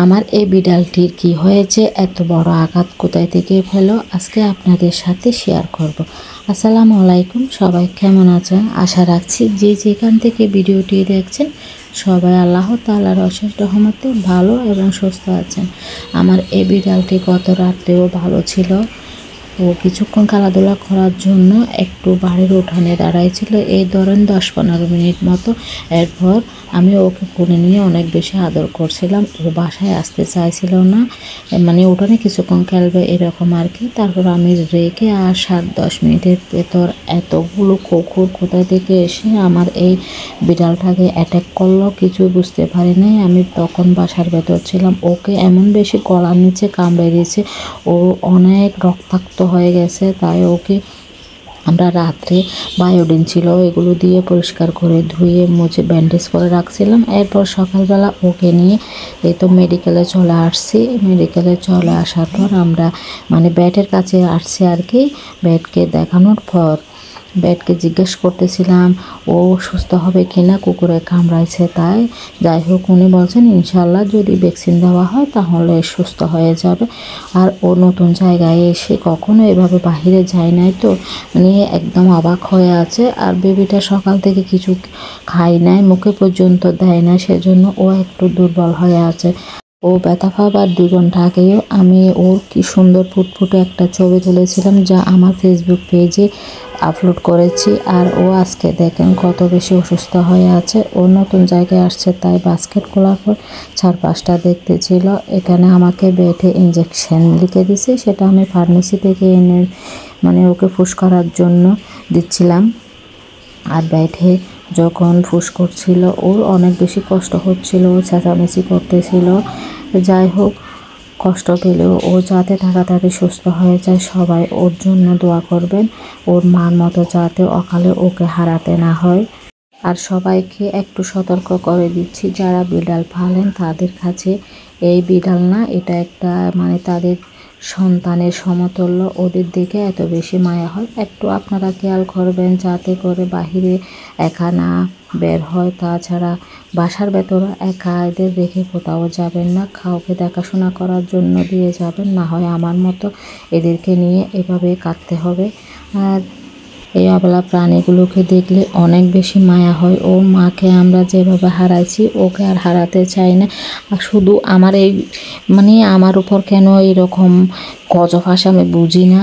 আমার এই বিড়ালটির কি হয়েছে, এত বড় আঘাত কোথায় থেকে পেল, আজকে আপনাদের সাথে শেয়ার করব। আসসালামু আলাইকুম, সবাই কেমন আছেন? আশা রাখছি যে যেখান থেকে ভিডিওটি দেখছেন সবাই আল্লাহ তাআলার অশেষ রহমতে ভালো এবং সুস্থ আছেন। আমার এই বিড়ালটি গত রাত্রেও ভালো ছিল। ও কিছুক্ষণ খেলাধুলা করার জন্য একটু বাড়ির উঠানে দাঁড়াইছিল, এই ধরেন 10-15 মিনিট মতো। এরপর আমি ওকে কোলে নিয়ে অনেক বেশি আদর করছিলাম। ও বাসায় আসতে চাইছিল না, মানে উঠানে কিছুক্ষণ খেলবে এরকম আর কি। তারপর আমি রেখে আর 7-10 মিনিটের ভেতর এতগুলো কুকুর কোথায় থেকে এসে আমার এই বিড়ালটাকে অ্যাটাক করলো, কিছু বুঝতে পারি নাই। আমি তখন বাসার ভেতর ছিলাম। ওকে এমন বেশি গলার নিচে কামড়ে দিয়েছে, ও অনেক রক্তাক্ত হয়ে গেছে। তাই ওকে আমরা রাত্রে বায়োডিন ছিল এগুলো দিয়ে পরিষ্কার করে ধুয়ে মুছে ব্যান্ডেজ করে রাখছিলাম। এরপর সকালবেলা ওকে নিয়ে এই তো মেডিকেলে চলে আসছি। মেডিকেলে চলে আসার পর আমরা মানে ব্যাটের কাছে আসছি আর কি। ব্যাটকে দেখানোর পর ব্যাটকে জিজ্ঞেস করতেছিলাম ও সুস্থ হবে কিনা, কুকুরে কামড়াইছে তাই। যাই হোক, উনি বলছেন ইনশাল্লাহ যদি ভ্যাকসিন দেওয়া হয় তাহলে সুস্থ হয়ে যাবে। আর ও নতুন জায়গায় এসে কখনো এভাবে বাহিরে যায় নাই, তো মানে একদম অবাক হয়ে আছে। আর বেবিটা সকাল থেকে কিছু খায় নাই, মুখে পর্যন্ত দেয় না, সেজন্য ও একটু দুর্বল হয়ে আছে। ও ব্যথা পাবার 2 ঘন্টা আগেও আমি ওর কি সুন্দর ফুটফুটে একটা ছবি তুলেছিলাম, যা আমার ফেসবুক পেজে আপলোড করেছি। আর ও আজকে দেখেন কত বেশি অসুস্থ হয়ে আছে। ও নতুন জায়গায় আসছে তাই বাস্কেট খোলার পর 4-5টা দেখতে ছিল। এখানে আমাকে বেটে ইঞ্জেকশন লিখে দিছে, সেটা আমি ফার্মেসি থেকে এনে মানে ওকে ফুস করার জন্য দিচ্ছিলাম। আর ব্যাটে যখন ফুস করছিল ওর অনেক বেশি কষ্ট হচ্ছিল, ও চেঁচামেচি করতেছিল। যাই হোক, কষ্ট পেলেও ও যাতে তাড়াতাড়ি সুস্থ হয়ে যায়, সবাই ওর জন্য দোয়া করবেন। ওর মার মতো যাতে অকালে ওকে হারাতে না হয়। আর সবাইকে একটু সতর্ক করে দিচ্ছি, যারা বিড়াল পালেন তাদের কাছে এই বিড়াল না, এটা একটা মানে তাদের সন্তানের সমতুল্য। ওদের দিকে এত বেশি মায়া হয়। একটু আপনারা খেয়াল করবেন যাতে করে বাহিরে একা না বের হয়। তাছাড়া বাসার ভেতরে একা এদের রেখে কোথাও যাবেন না, কাউকে দেখাশোনা করার জন্য দিয়ে যাবেন, না হয় আমার মতো এদেরকে নিয়ে এভাবে কাটতে হবে। আর এই অবলা প্রাণীগুলোকে দেখলে অনেক বেশি মায়া হয়। ওর মাকে আমরা যেভাবে হারাইছি ওকে আর হারাতে চাই না। আর শুধু আমার এই মানে আমার উপর কেন এরকম গজব আসে আমি বুঝি না।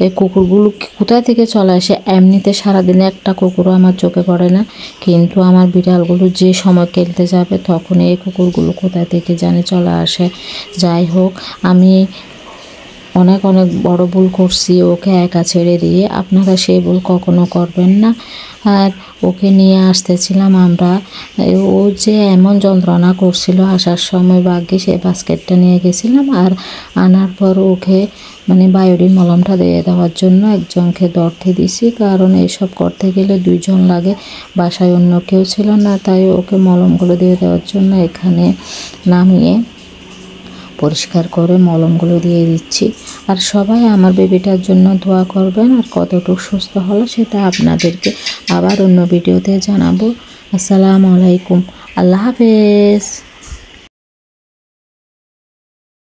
এই কুকুরগুলো কোথায় থেকে চলে আসে, এমনিতে সারাদিনে একটা কুকুরও আমার চোখে পড়ে না, কিন্তু আমার বিড়ালগুলো যে সময় খেলতে যাবে তখন এই কুকুরগুলো কোথায় থেকে জানে চলে আসে। যাই হোক, আমি অনেক বড় ভুল করছি ওকে একা ছেড়ে দিয়ে। আপনারা সেই ভুল কখনো করবেন না। আর ওকে নিয়ে আসতেছিলাম আমরা, ও যে এমন যন্ত্রণা করছিল আসার সময়, ভাগ্যে সে বাস্কেটটা নিয়ে গেছিলাম। আর আনার পর ওকে মানে বায়োডিন মলমটা দিয়ে দেওয়ার জন্য একজনকে ধরতে দিছি, কারণ এইসব করতে গেলে 2 জন লাগে। বাসায় অন্য কেউ ছিল না, তাই ওকে মলমগুলো দিয়ে দেওয়ার জন্য এখানে নামিয়ে পরিষ্কার করে মলমগুলো দিয়ে দিচ্ছি। আর সবাই আমার বেবিটার জন্য দোয়া করবেন। আর কতটুকু সুস্থ হলো সেটা আপনাদেরকে আবার অন্য ভিডিওতে জানাবো। আসসালামু আলাইকুম, আল্লাহ হাফেজ।